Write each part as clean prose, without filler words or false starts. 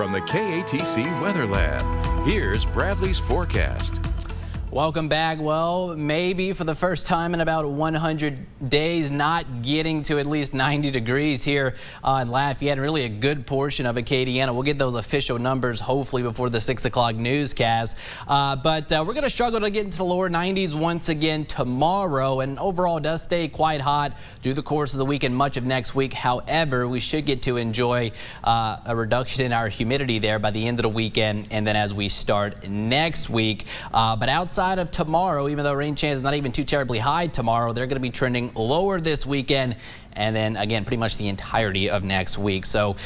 from the KATC Weather Lab, here's Bradley's forecast. Welcome back. Well, maybe for the first time in about 100 days, not getting to at least 90 degrees here in Lafayette. Really a good portion of Acadiana. We'll get those official numbers hopefully before the 6 o'clock newscast. But we're going to struggle to get into the lower 90s once again tomorrow. And overall, it does stay quite hot through the course of the week and much of next week. However, we should get to enjoy a reduction in our humidity there by the end of the weekend and then as we start next week. But outside of tomorrow, even though rain chance is not even too terribly high tomorrow, they're going to be trending lower this weekend. And then again, pretty much the entirety of next week. So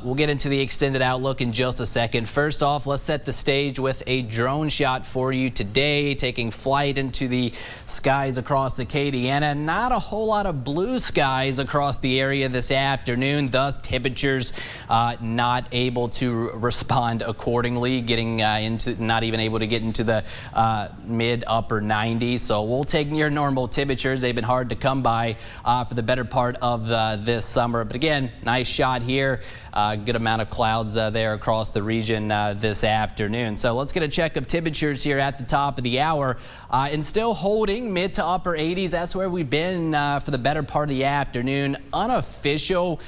we'll get into the extended outlook in just a second. First off, let's set the stage with a drone shot for you today, taking flight into the skies across Acadiana. Not a whole lot of blue skies across the area this afternoon, thus temperatures not able to respond accordingly, getting not even able to get into the mid upper 90s. So we'll take near normal temperatures. They've been hard to come by for the better part of this summer. But again, nice shot here. Good amount of clouds there across the region this afternoon. So let's get a check of temperatures here at the top of the hour and still holding mid to upper 80s. That's where we've been for the better part of the afternoon. Unofficial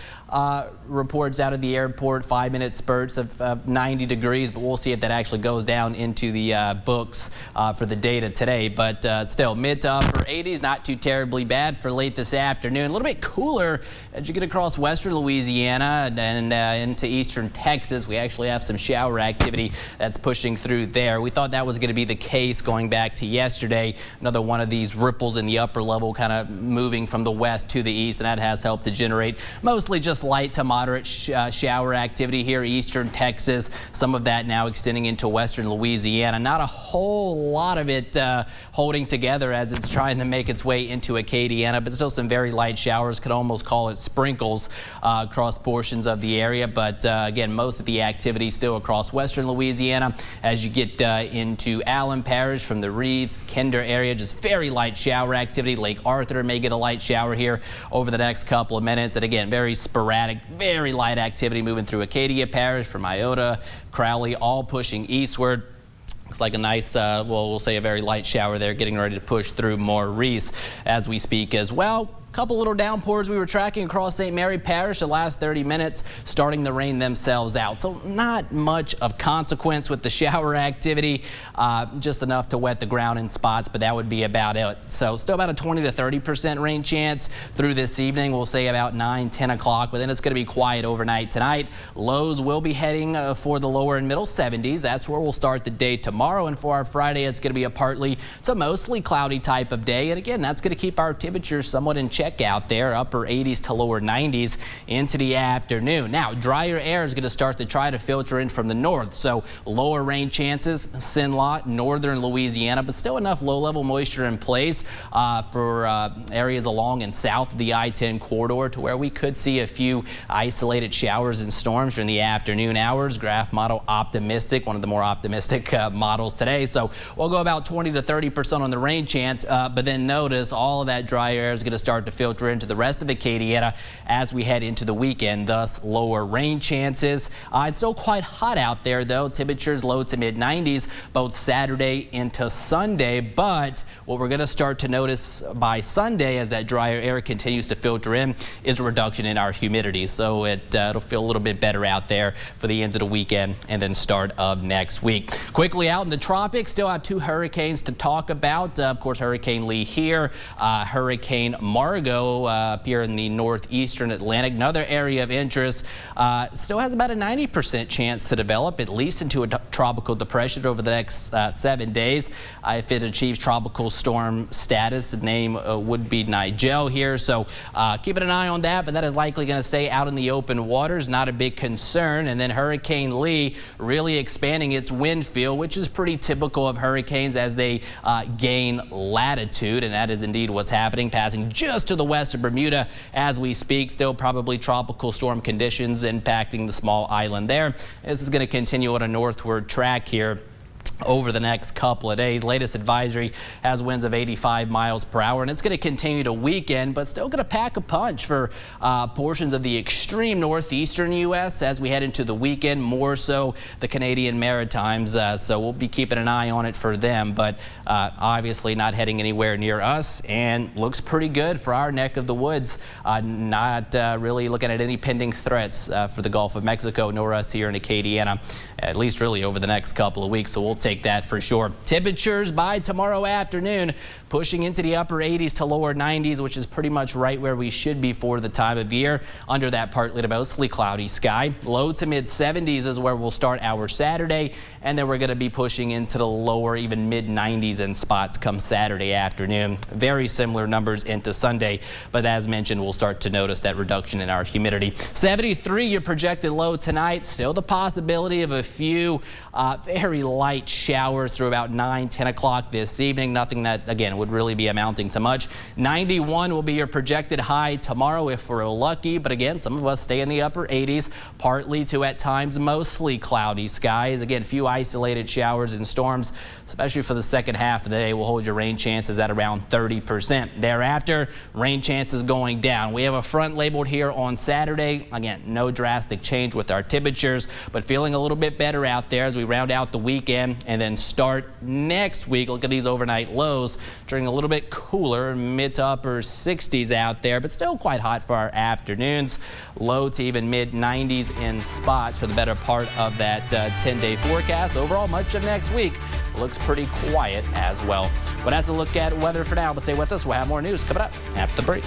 reports out of the airport, 5-minute spurts of 90 degrees, but we'll see if that actually goes down into the books for the data today. But still mid to upper 80s, not too terribly bad for late this afternoon. A little bit cooler as you get across western Louisiana and into eastern Texas. We actually have some shower activity that's pushing through there. We thought that was going to be the case going back to yesterday. Another one of these ripples in the upper level kind of moving from the west to the east, and that has helped to generate mostly just light to moderate shower activity here eastern Texas. Some of that now extending into western Louisiana. Not a whole lot of it holding together as it's trying to make its way into Acadiana, but still some very light showers. Could almost call it sprinkles across portions of the area. But again, most of the activity still across western Louisiana. As you get into Allen Parish from the Reeves, Kinder area, just very light shower activity. Lake Arthur may get a light shower here over the next couple of minutes. And again, very sporadic, very light activity moving through Acadia Parish from Iota, Crowley, all pushing eastward. Looks like a nice, well, we'll say a very light shower there, getting ready to push through Maurice as we speak as well. Couple little downpours we were tracking across St. Mary Parish the last 30 minutes, starting to rain themselves out. So not much of consequence with the shower activity, just enough to wet the ground in spots, but that would be about it. So still about a 20 to 30% rain chance through this evening. We'll say about 9-10 o'clock, but then it's going to be quiet overnight tonight. Lows will be heading for the lower and middle 70s. That's where we'll start the day tomorrow. And for our Friday, it's going to be a partly to mostly cloudy type of day. And again, that's going to keep our temperatures somewhat in check out there, upper 80s to lower 90s into the afternoon. Now, drier air is going to start to try to filter in from the north, so lower rain chances, Sinlot, northern Louisiana, but still enough low-level moisture in place for areas along and south of the I-10 corridor to where we could see a few isolated showers and storms during the afternoon hours. Graph model optimistic, one of the more optimistic models today. So we'll go about 20 to 30% on the rain chance, but then notice all of that dry air is going to start to filter into the rest of Acadiana as we head into the weekend, thus lower rain chances. It's still quite hot out there though. Temperatures low to mid 90s both Saturday into Sunday, but what we're going to start to notice by Sunday as that drier air continues to filter in is a reduction in our humidity. So it'll feel a little bit better out there for the end of the weekend and then start of next week. Quickly out in the tropics, still have 2 hurricanes to talk about. Of course, Hurricane Lee here, Hurricane Margot up here in the northeastern Atlantic. Another area of interest. Still has about a 90% chance to develop at least into a tropical depression over the next 7 days. If it achieves tropical storm status, the name would be Nigel here. So keeping an eye on that, but that is likely going to stay out in the open waters. Not a big concern. And then Hurricane Lee really expanding its wind field, which is pretty typical of hurricanes as they gain latitude. And that is indeed what's happening, passing just to the west of Bermuda as we speak. Still probably tropical storm conditions impacting the small island there. This is going to continue on a northward track here over the next couple of days. Latest advisory has winds of 85 miles per hour, and it's going to continue to weaken, but still going to pack a punch for portions of the extreme northeastern U.S. as we head into the weekend, more so the Canadian Maritimes. So we'll be keeping an eye on it for them, but obviously not heading anywhere near us, and looks pretty good for our neck of the woods. Not really looking at any pending threats for the Gulf of Mexico, nor us here in Acadiana, at least really over the next couple of weeks. So we'll take that for sure. Temperatures by tomorrow afternoon pushing into the upper 80s to lower 90s, which is pretty much right where we should be for the time of year, under that partly to mostly cloudy sky. Low to mid 70s is where we'll start our Saturday, and then we're going to be pushing into the lower, even mid 90s in spots come Saturday afternoon. Very similar numbers into Sunday, but as mentioned, we'll start to notice that reduction in our humidity. 73 your projected low tonight. Still the possibility of a few very light showers through about 9-10 o'clock this evening. Nothing that, again, would really be amounting to much. 91 will be your projected high tomorrow if we're lucky, but again, some of us stay in the upper 80s, partly to at times mostly cloudy skies. Again, few isolated showers and storms, especially for the second half of the day. We'll hold your rain chances at around 30%. Thereafter, rain chances going down. We have a front labeled here on Saturday. Again, no drastic change with our temperatures, but feeling a little bit better out there as we round out the weekend and then start next week. Look at these overnight lows, turning a little bit cooler, mid to upper 60s out there, but still quite hot for our afternoons. Low to even mid 90s in spots for the better part of that 10-day forecast. Overall, much of next week looks pretty quiet as well. But that's a look at weather for now. But stay with us. We'll have more news coming up after the break.